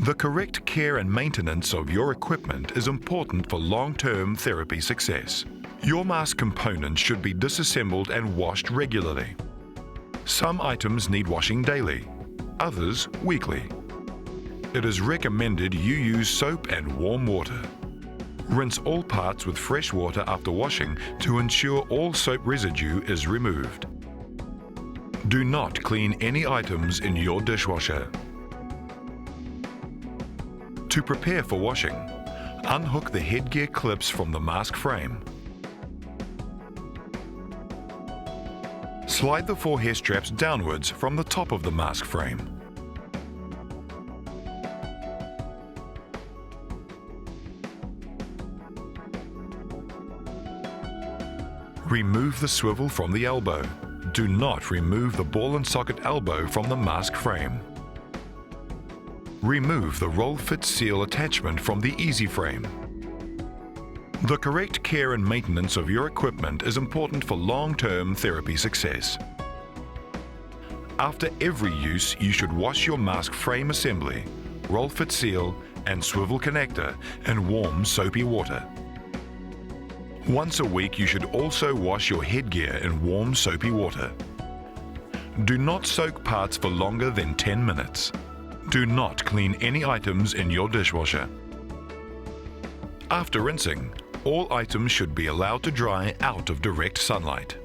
The correct care and maintenance of your equipment is important for long-term therapy success. Your mask components should be disassembled and washed regularly. Some items need washing daily, others weekly. It is recommended you use soap and warm water. Rinse all parts with fresh water after washing to ensure all soap residue is removed. Do not clean any items in your dishwasher. To prepare for washing, unhook the headgear clips from the mask frame. Slide the 4 hair straps downwards from the top of the mask frame. Remove the swivel from the elbow. Do not remove the ball and socket elbow from the mask frame. Remove the RollFit seal attachment from the easy frame. The correct care and maintenance of your equipment is important for long-term therapy success. After every use, you should wash your mask frame assembly, RollFit seal and swivel connector in warm soapy water. Once a week, you should also wash your headgear in warm soapy water. Do not soak parts for longer than 10 minutes. Do not clean any items in your dishwasher. After rinsing, all items should be allowed to dry out of direct sunlight.